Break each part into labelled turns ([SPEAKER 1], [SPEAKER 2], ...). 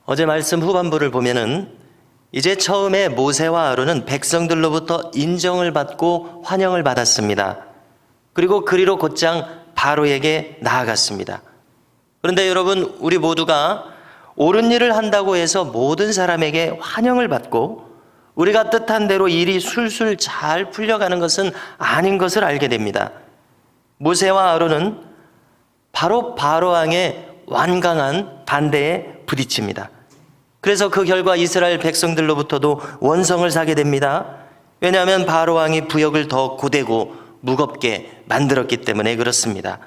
[SPEAKER 1] 어제 말씀 후반부를 보면은 이제 처음에 모세와 아론은 백성들로부터 인정을 받고 환영을 받았습니다. 그리고 그리로 곧장 바로에게 나아갔습니다. 그런데 여러분, 우리 모두가 옳은 일을 한다고 해서 모든 사람에게 환영을 받고 우리가 뜻한 대로 일이 술술 잘 풀려가는 것은 아닌 것을 알게 됩니다. 모세와 아론은 바로 바로왕의 완강한 반대에 부딪힙니다. 그래서 그 결과 이스라엘 백성들로부터도 원성을 사게 됩니다. 왜냐하면 바로왕이 부역을 더 고되고 무겁게 만들었기 때문에 그렇습니다.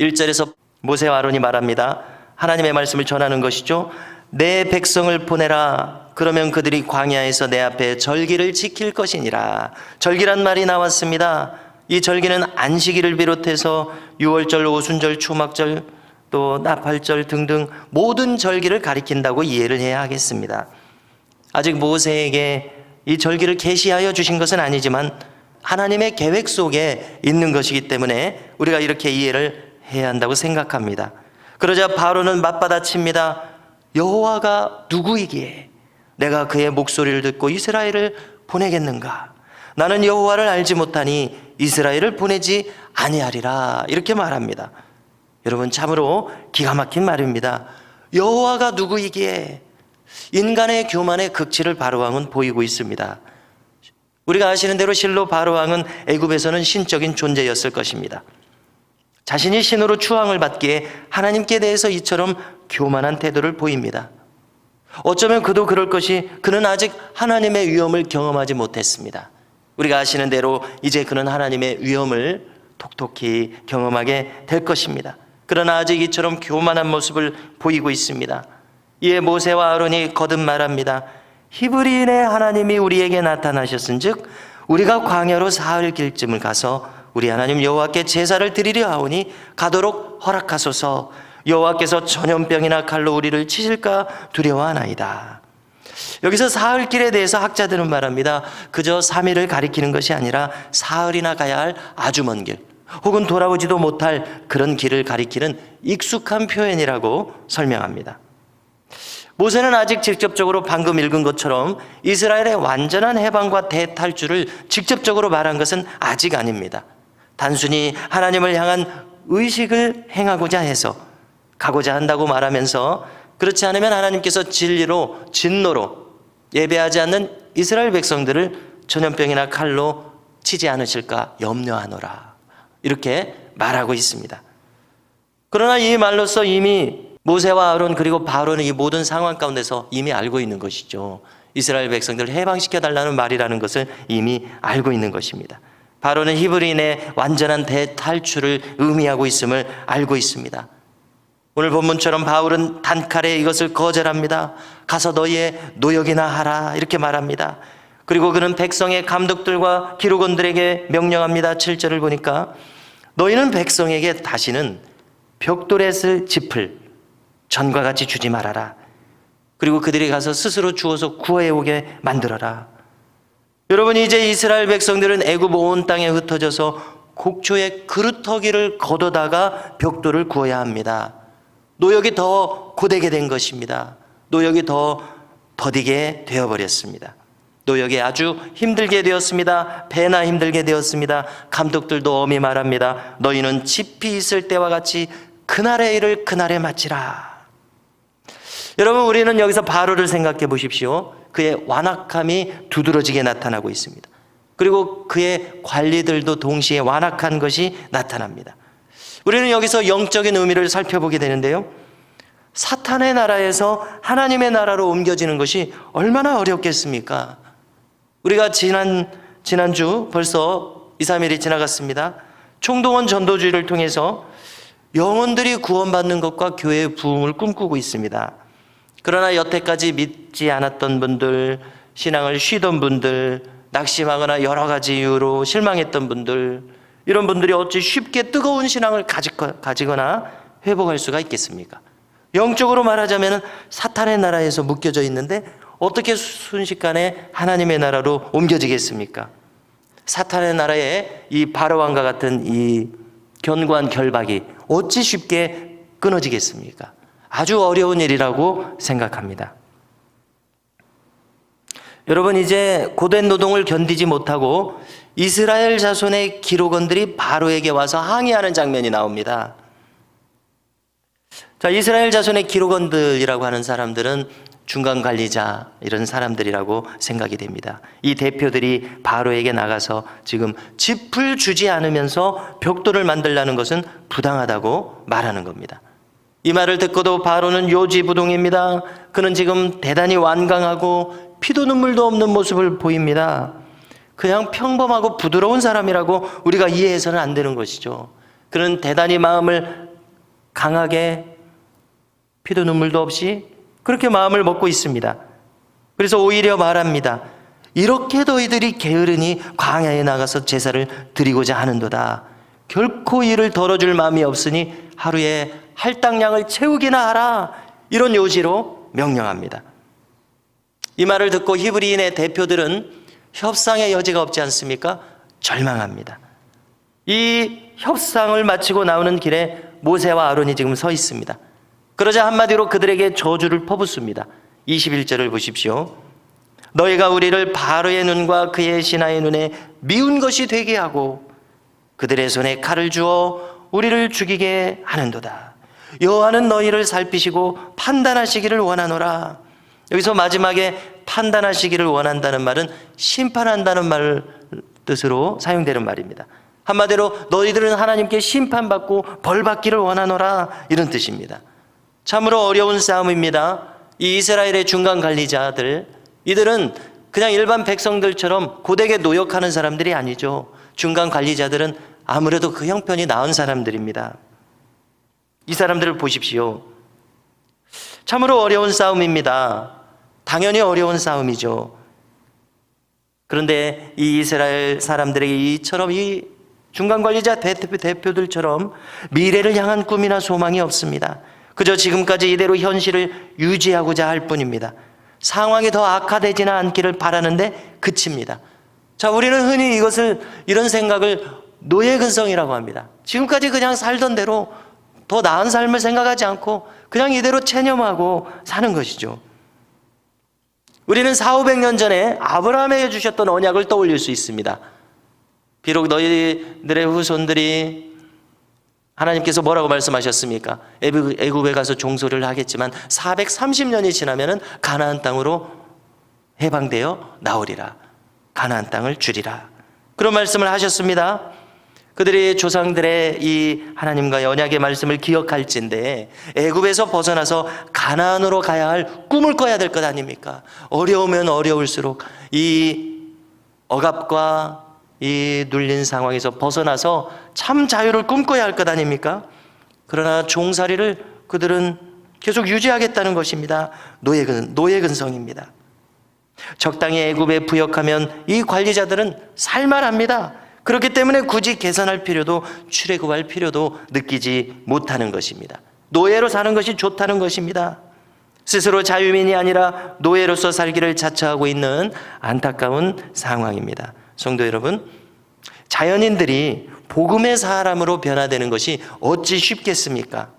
[SPEAKER 1] 1절에서 모세와 아론이 말합니다. 하나님의 말씀을 전하는 것이죠. 내 백성을 보내라. 그러면 그들이 광야에서 내 앞에 절기를 지킬 것이니라. 절기란 말이 나왔습니다. 이 절기는 안식일을 비롯해서 유월절, 오순절, 초막절, 또 나팔절 등등 모든 절기를 가리킨다고 이해를 해야 하겠습니다. 아직 모세에게 이 절기를 계시하여 주신 것은 아니지만 하나님의 계획 속에 있는 것이기 때문에 우리가 이렇게 이해를 해야 한다고 생각합니다. 그러자 바로는 맞받아칩니다. 여호와가 누구이기에 내가 그의 목소리를 듣고 이스라엘을 보내겠는가? 나는 여호와를 알지 못하니 이스라엘을 보내지 아니하리라. 이렇게 말합니다. 여러분, 참으로 기가 막힌 말입니다. 여호와가 누구이기에 인간의 교만의 극치를 바로왕은 보이고 있습니다. 우리가 아시는 대로 실로 바로왕은 애굽에서는 신적인 존재였을 것입니다. 자신이 신으로 추앙을 받기에 하나님께 대해서 이처럼 교만한 태도를 보입니다. 어쩌면 그도 그럴 것이 그는 아직 하나님의 위엄을 경험하지 못했습니다. 우리가 아시는 대로 이제 그는 하나님의 위엄을 톡톡히 경험하게 될 것입니다. 그러나 아직 이처럼 교만한 모습을 보이고 있습니다. 이에 모세와 아론이 거듭 말합니다. 히브리인의 하나님이 우리에게 나타나셨은즉 우리가 광야로 사흘 길쯤을 가서 우리 하나님 여호와께 제사를 드리려 하오니 가도록 허락하소서. 여호와께서 전염병이나 칼로 우리를 치실까 두려워하나이다. 여기서 사흘 길에 대해서 학자들은 말합니다. 그저 3일을 가리키는 것이 아니라 사흘이나 가야 할 아주 먼 길, 혹은 돌아오지도 못할 그런 길을 가리키는 익숙한 표현이라고 설명합니다. 모세는 아직 직접적으로 방금 읽은 것처럼 이스라엘의 완전한 해방과 대탈출을 직접적으로 말한 것은 아직 아닙니다. 단순히 하나님을 향한 의식을 행하고자 해서 가고자 한다고 말하면서 그렇지 않으면 하나님께서 진리로 진노로 예배하지 않는 이스라엘 백성들을 전염병이나 칼로 치지 않으실까 염려하노라. 이렇게 말하고 있습니다. 그러나 이 말로써 이미 모세와 아론 그리고 바로는 이 모든 상황 가운데서 이미 알고 있는 것이죠. 이스라엘 백성들을 해방시켜달라는 말이라는 것을 이미 알고 있는 것입니다. 바로는 히브리인의 완전한 대탈출을 의미하고 있음을 알고 있습니다. 오늘 본문처럼 바울은 단칼에 이것을 거절합니다. 가서 너희의 노역이나 하라 이렇게 말합니다. 그리고 그는 백성의 감독들과 기록원들에게 명령합니다. 7절을 보니까 너희는 백성에게 다시는 벽돌에 짚을 전과 같이 주지 말아라. 그리고 그들이 가서 스스로 주워서 구해에 오게 만들어라. 여러분, 이제 이스라엘 백성들은 애굽 온 땅에 흩어져서 곡초에 그루터기를 걷어다가 벽돌을 구해야 합니다. 노역이 더 고되게 된 것입니다. 노역이 더 더디게 되어버렸습니다. 노역이 아주 힘들게 되었습니다. 배나 힘들게 되었습니다. 감독들도 엄히 말합니다. 너희는 집이 있을 때와 같이 그날의 일을 그날에 마치라. 여러분, 우리는 여기서 바로를 생각해 보십시오. 그의 완악함이 두드러지게 나타나고 있습니다. 그리고 그의 관리들도 동시에 완악한 것이 나타납니다. 우리는 여기서 영적인 의미를 살펴보게 되는데요. 사탄의 나라에서 하나님의 나라로 옮겨지는 것이 얼마나 어렵겠습니까? 우리가 지난주 벌써 2, 3일이 지나갔습니다. 총동원 전도주의를 통해서 영혼들이 구원받는 것과 교회의 부흥을 꿈꾸고 있습니다. 그러나 여태까지 믿지 않았던 분들, 신앙을 쉬던 분들, 낙심하거나 여러 가지 이유로 실망했던 분들, 이런 분들이 어찌 쉽게 뜨거운 신앙을 가지거나 회복할 수가 있겠습니까? 영적으로 말하자면 사탄의 나라에서 묶여져 있는데 어떻게 순식간에 하나님의 나라로 옮겨지겠습니까? 사탄의 나라에 이 바로왕과 같은 이 견고한 결박이 어찌 쉽게 끊어지겠습니까? 아주 어려운 일이라고 생각합니다. 여러분, 이제 고된 노동을 견디지 못하고 이스라엘 자손의 기록원들이 바로에게 와서 항의하는 장면이 나옵니다. 자, 이스라엘 자손의 기록원들이라고 하는 사람들은 중간 관리자, 이런 사람들이라고 생각이 됩니다. 이 대표들이 바로에게 나가서 지금 짚을 주지 않으면서 벽돌을 만들라는 것은 부당하다고 말하는 겁니다. 이 말을 듣고도 바로는 요지부동입니다. 그는 지금 대단히 완강하고 피도 눈물도 없는 모습을 보입니다. 그냥 평범하고 부드러운 사람이라고 우리가 이해해서는 안 되는 것이죠. 그는 대단히 마음을 강하게 피도 눈물도 없이 그렇게 마음을 먹고 있습니다. 그래서 오히려 말합니다. 이렇게 너희들이 게으르니 광야에 나가서 제사를 드리고자 하는도다. 결코 이를 덜어줄 마음이 없으니 하루에 할당량을 채우기나 하라. 이런 요지로 명령합니다. 이 말을 듣고 히브리인의 대표들은 협상의 여지가 없지 않습니까? 절망합니다. 이 협상을 마치고 나오는 길에 모세와 아론이 지금 서 있습니다. 그러자 한마디로 그들에게 저주를 퍼붓습니다. 21절을 보십시오. 너희가 우리를 바로의 눈과 그의 신하의 눈에 미운 것이 되게 하고 그들의 손에 칼을 주어 우리를 죽이게 하는도다. 여호와는 너희를 살피시고 판단하시기를 원하노라. 여기서 마지막에 판단하시기를 원한다는 말은 심판한다는 말 뜻으로 사용되는 말입니다. 한마디로 너희들은 하나님께 심판받고 벌받기를 원하노라, 이런 뜻입니다. 참으로 어려운 싸움입니다. 이 이스라엘의 중간 관리자들, 이들은 그냥 일반 백성들처럼 고되게 노역하는 사람들이 아니죠. 중간 관리자들은 아무래도 그 형편이 나은 사람들입니다. 이 사람들을 보십시오. 참으로 어려운 싸움입니다. 당연히 어려운 싸움이죠. 그런데 이 이스라엘 사람들에게 이처럼 이 중간 관리자 대표들처럼 미래를 향한 꿈이나 소망이 없습니다. 그저 지금까지 이대로 현실을 유지하고자 할 뿐입니다. 상황이 더 악화되지는 않기를 바라는데 그칩니다. 자, 우리는 흔히 이런 생각을 노예근성이라고 합니다. 지금까지 그냥 살던 대로 더 나은 삶을 생각하지 않고 그냥 이대로 체념하고 사는 것이죠. 우리는 400~500년 전에 아브라함에게 주셨던 언약을 떠올릴 수 있습니다. 비록 너희들의 후손들이, 하나님께서 뭐라고 말씀하셨습니까? 애굽에 가서 종소리를 하겠지만 430년이 지나면 가나안 땅으로 해방되어 나오리라. 가나안 땅을 주리라. 그런 말씀을 하셨습니다. 그들이 조상들의 이 하나님과의 언약의 말씀을 기억할진데 애굽에서 벗어나서 가나안으로 가야 할 꿈을 꿔야 될 것 아닙니까? 어려우면 어려울수록 이 억압과 이 눌린 상황에서 벗어나서 참 자유를 꿈꿔야 할 것 아닙니까? 그러나 종살이를 그들은 계속 유지하겠다는 것입니다. 노예근성입니다. 적당히 애굽에 부역하면 이 관리자들은 살만합니다. 그렇기 때문에 굳이 개선할 필요도 출애굽할 필요도 느끼지 못하는 것입니다. 노예로 사는 것이 좋다는 것입니다. 스스로 자유민이 아니라 노예로서 살기를 자처하고 있는 안타까운 상황입니다. 성도 여러분, 자연인들이 복음의 사람으로 변화되는 것이 어찌 쉽겠습니까?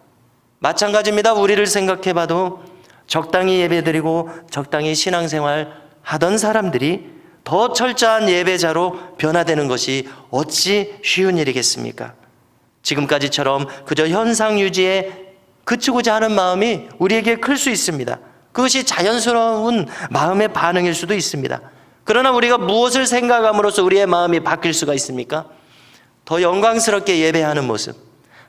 [SPEAKER 1] 마찬가지입니다. 우리를 생각해봐도 적당히 예배드리고 적당히 신앙생활 하던 사람들이 더 철저한 예배자로 변화되는 것이 어찌 쉬운 일이겠습니까? 지금까지처럼 그저 현상 유지에 그치고자 하는 마음이 우리에게 클 수 있습니다. 그것이 자연스러운 마음의 반응일 수도 있습니다. 그러나 우리가 무엇을 생각함으로써 우리의 마음이 바뀔 수가 있습니까? 더 영광스럽게 예배하는 모습,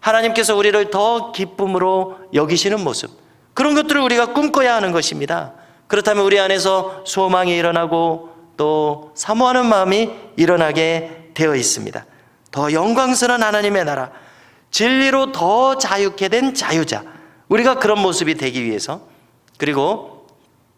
[SPEAKER 1] 하나님께서 우리를 더 기쁨으로 여기시는 모습, 그런 것들을 우리가 꿈꿔야 하는 것입니다. 그렇다면 우리 안에서 소망이 일어나고 또 사모하는 마음이 일어나게 되어 있습니다. 더 영광스러운 하나님의 나라, 진리로 더 자유케 된 자유자, 우리가 그런 모습이 되기 위해서, 그리고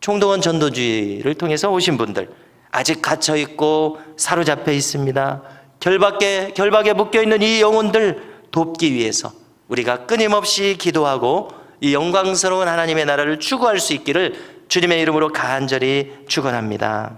[SPEAKER 1] 총동원 전도주의를 통해서 오신 분들, 아직 갇혀있고 사로잡혀 있습니다. 결박에 묶여있는 이 영혼들 돕기 위해서 우리가 끊임없이 기도하고 이 영광스러운 하나님의 나라를 추구할 수 있기를 주님의 이름으로 간절히 축원합니다.